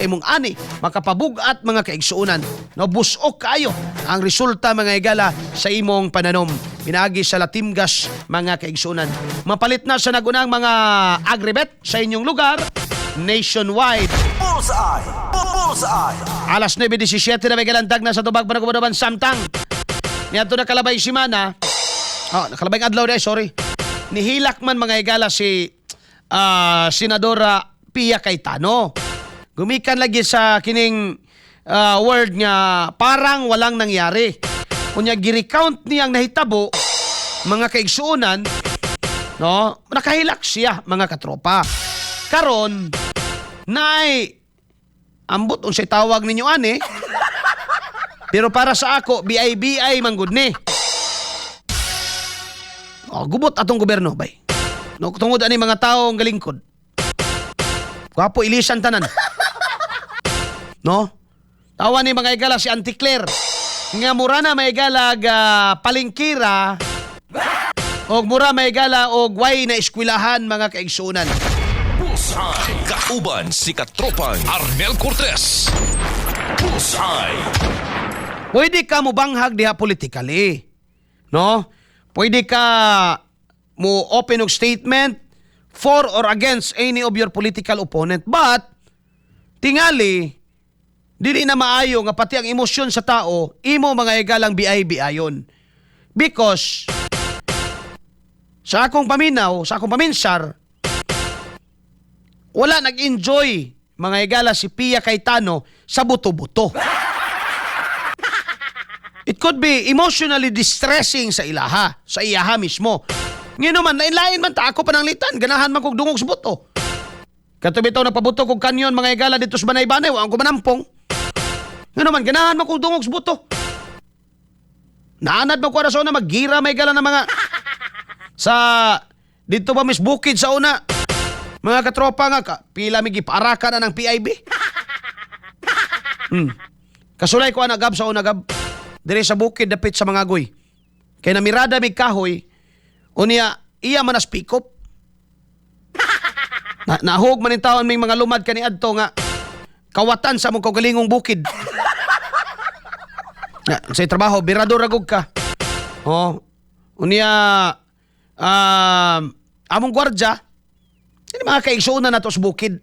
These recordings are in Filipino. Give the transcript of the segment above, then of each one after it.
imong ani makapabugat mga kaigsuunan. No, busok kayo ang resulta mga higala sa imong pananom. Pinagi sa latimgas mga kaigsuunan. Mapalit na sa nagunang mga agribet sa inyong lugar nationwide. Bullseye! Bullseye! Alas 9:17 na may galandag na sa tubag panagumadaban samtang. Niadto na kalabay simana. Nakalabay adlaw day, sorry. Nihilak man mga higala si Senadora Pia Cayetano. Gumikan lagi sa kining word nga parang walang nangyari. Kunya gi-recount niyang nahitabo mga kaigsuunan, no? Nakahilak siya mga katropa. Karon nay ambot unsay tawag ninyo ani? Pero para sa ako BI manggod ni. Gubot atong gobyerno bay. No, tungod ani mga taong galingkod. Gwapo ilisan tanan. No? Tawa ni mga igala si Auntie Claire. Nga mura na may igala palingkira. O mura may igala o way na eskwelahan mga kaigsunan. Bullseye! Kauban si Katropang Arnel Cortez. Bullseye! Pwede ka mo banghag diha politically. No? Pwede ka mo open og statement for or against any of your political opponent. But, tingali, dili na maayo nga pati ang emosyon sa tao, imo mga igalang BI-ayon. Because, sa akong paminaw, sa akong paminsar, wala nag-enjoy mga igala si Pia Cayetano sa buto-buto. It could be emotionally distressing sa ilaha, sa iyaha mismo. Ngayon man, nailain man ta ako pananglitan, ganahan man kong dungog sa buto. Katubitaw nagpabuto kong kanyon mga igala dito sa Banay-Banay, ang kumanampong. Ngayon man, ganahan man kong dungog sa buto. Naanad man ko na sa una, maggira may igala na mga sa dito ba mis bukid sa una. Mga katropa nga, pila may gipaarakan na ng PIB. Kasulay ko na gab sa una gab. Dire sa bukid dapit sa mga agoy. Kaya namirada may kahoy, unya iya man as pick up. Nahog man yung taon may mga lumad kani adto nga kawatan sa mong kaugalingong bukid. Sa trabaho, birador ragog ka. Unya among gwardya, hindi mga kaigsuunan na to sa bukid.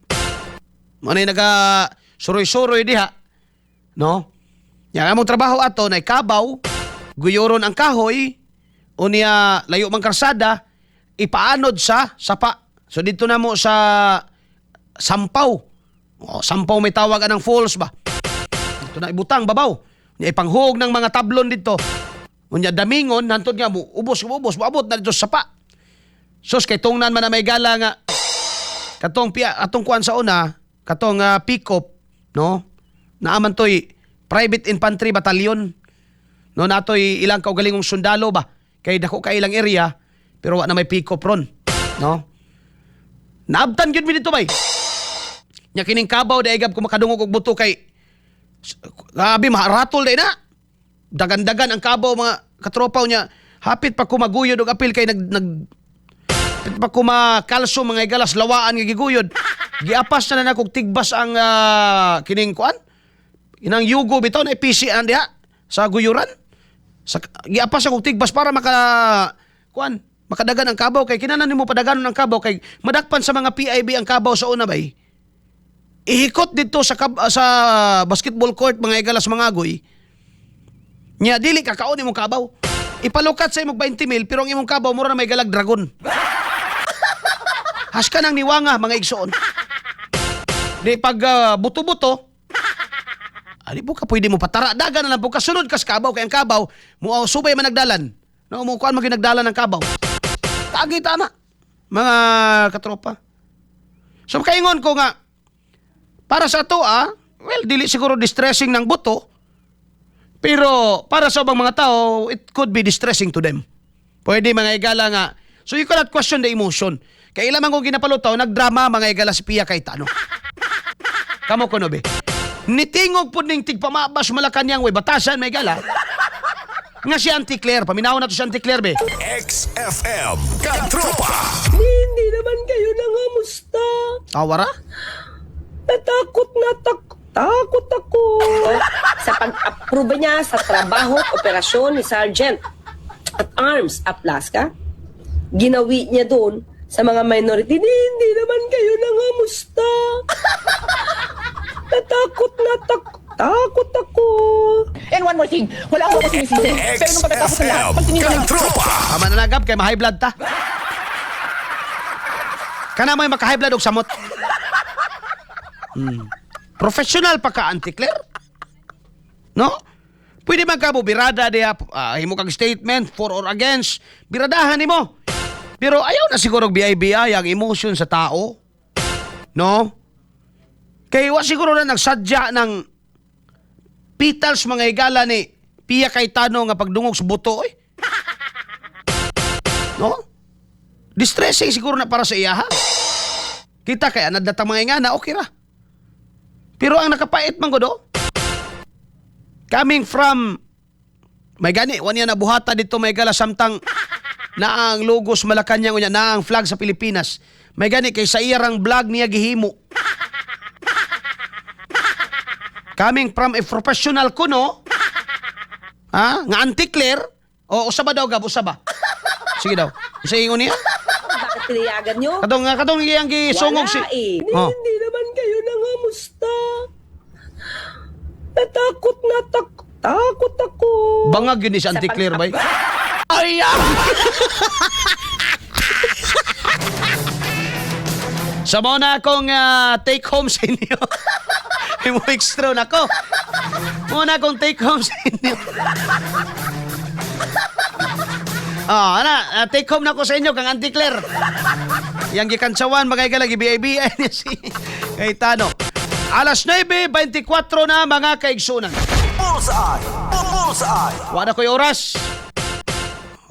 Manay naga suroy-suroy diha. No? Yang among trabaho ato na ikabaw, guyoron ang kahoy, unya layo mang karsada, ipaanod sa sapa. So dito na mo sa sampaw. Sampaw may tawag anang falls ba? Dito na ibutang babaw. Unya ipanghug ng mga tablon dito. Unya damingon, hantod nga mo, ubos, maabot na dito sa sapa. Sus, kay tungnan man na may gala nga, atong kuan sa una, katong pick-up, no? Naaman to'y private infantry battalion. No, nato'y ilang kaugalingong sundalo ba? Kay dako ka ilang area, pero wa na may pick-up ron. No? Naabtan yun mi dito bay. Nya kining kabaw, daigab ko makadungog og buto kay grabe, maharatol day na. Dagan-dagan ang kabaw mga katropaw niya. Hapit pa kumaguyod og apil kay hapit pa kumakalso mga igalas lawaan nga giguyod. Giapas na nakog tigbas ang kining kuan. Inang yugo bitaw na PC diha sa guyuran. Giapas akong tigbas para makadagan ang kabaw kay kinanan nimo padaganon ang kabaw kay madakpan sa mga PIB ang kabaw sa una bay. Ihikot dito sa basketball court mga igalas mga agoy. Nya dili ka kaon imong kabaw. Ipalukat sa imong 20 mil pero ang imong kabaw mura na may galag dragon. Haska nang niwanga mga igsoon. Di pag buto-buto, ali po ka pwede mo patara dagan na lang po kasunod kas kabaw kay ang kabaw mo subay man nagdalan. No mo kuan maginagdalan ng kabaw. Tagita na mga katropa. So kaingon ko nga para sa to well dili siguro distressing ng buto. Pero para sa ubang mga tao, it could be distressing to them. Pwede mga igala nga. So you cannot question the emotion. Kaya ilamang kong ginapalutaw, nagdrama mga igala si Pia Cayetano. Kamo ko no be. Nitingog po ning tigpamabas Malacanang, way batasan may igala. Nga si Auntie Claire, paminaw na to si Auntie Claire be. XFM Katropa. Hindi naman kayo nangamusta. Awara? Natakot pruba niya sa trabaho at operasyon ni Sergeant at Arms Aplaska. Ginawi niya doon sa mga minority. Hindi naman kayo nangamusta. Takot ako. And one more thing, wala ako sinisisi. Pero nung pagkatapos ng lahat, XFM pag tinignan ko, Katropa. Tama na nagab kay ma-high blood ta. Kana mo'y maka-high blood og samot. Professional pa ka, Auntie Claire. No? Pwede man ka mo birada diya, himo kag statement for or against, biradahan nimo. Pero ayaw na siguro biyay-biyay ang emotion sa tao. No? Kaya wa siguro na nagsadya ng petals mga higala ni Pia Cayetano nga pagdungog sa buto eh. No? Distressing siguro na para sa iya ha. Kita kaya nadata mga nga na okay ra. Pero ang nakapait man godo, coming from may gani, wanya na buhata dito may gala samtang na ang logos Malacanang unya na ang flag sa Pilipinas. May gani kay sa iyang vlog niya gihimo. Coming from a professional kuno, ha? Nga Auntie Claire, o usaba daw gab, usaba. Sige daw. Isa ingon niya. Bakit tiniyagan nyo? Kadong iyang gisungog si. Wala eh. Oh. Hindi naman kayo nangamusta. Takot ako. Bangag yun ni si Auntie Claire bay. Ayan! Sa mo na akong take home sa inyo. Mo extra na ko. Muna akong take home sa inyo. Take home na ko sa inyo kang Auntie Claire. Yang gikantsawan magay lagi BIBI niya si Cayetano. Alas 9:24 na mga kaigsunan. Bullseye. Bullseye. Wala ko'y oras.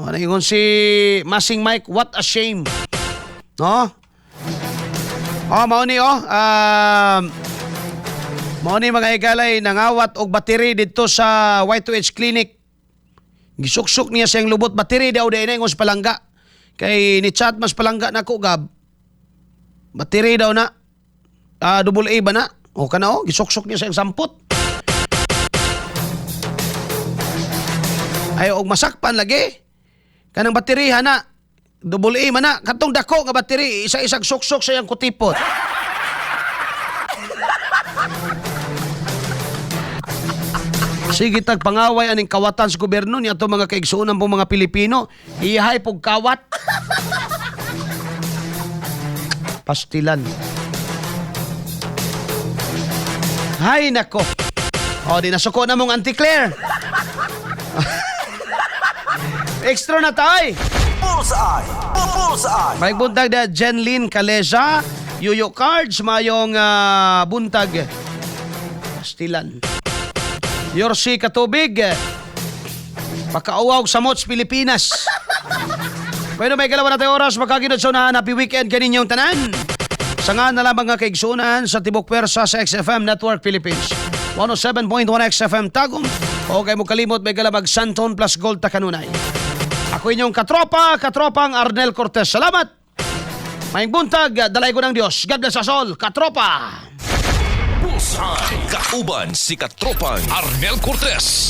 Wala yung si Masing Mike, what a shame. No? Mauni mauni mga higalay nangawat og battery dito sa Y2H Clinic. Gisuksok niya siyang lubot battery daw day na yung palangga. Kay ni chat mas palangga na ko gab. Battery daw na. Double A ba na? O ka na gisuksok niya siyang sampot. Ay og masakpan lagi. Kanang bateriya na. Double A man na. Katong dako nga battery isa-isang suksok sa iyang kutipot. Sige tag pangaway aning kawatan sa gobyerno niya to mga kaigsuonan po mga Pilipino. Ihay pog kawat. Pastilan. Hay nako. Di nasuko na mong Auntie Claire. Extra na tay. Bullseye. Bullseye. May buntag na Jenlyn Caleza, Yuyo Cards, mayong buntag. Pastilan. Yorsi Katubig, Pakaawag sa Mots, Pilipinas. Pwede may kalawan natin oras, magkaginodsonahan, happy weekend kaninyong tanan. Sangan na lamang nga kaigsunan sa Tibok Persa sa XFM Network Philippines. 107.1 XFM Tagum. O kay mo kalimot may kalabag Santon plus Gold Takanunay. Ako inyong katropang Arnel Cortez. Salamat! Maing buntag, dalay ko ng Diyos. God bless us all, katropa! Bullseye. Kauban si Katropang Arnel Cortez.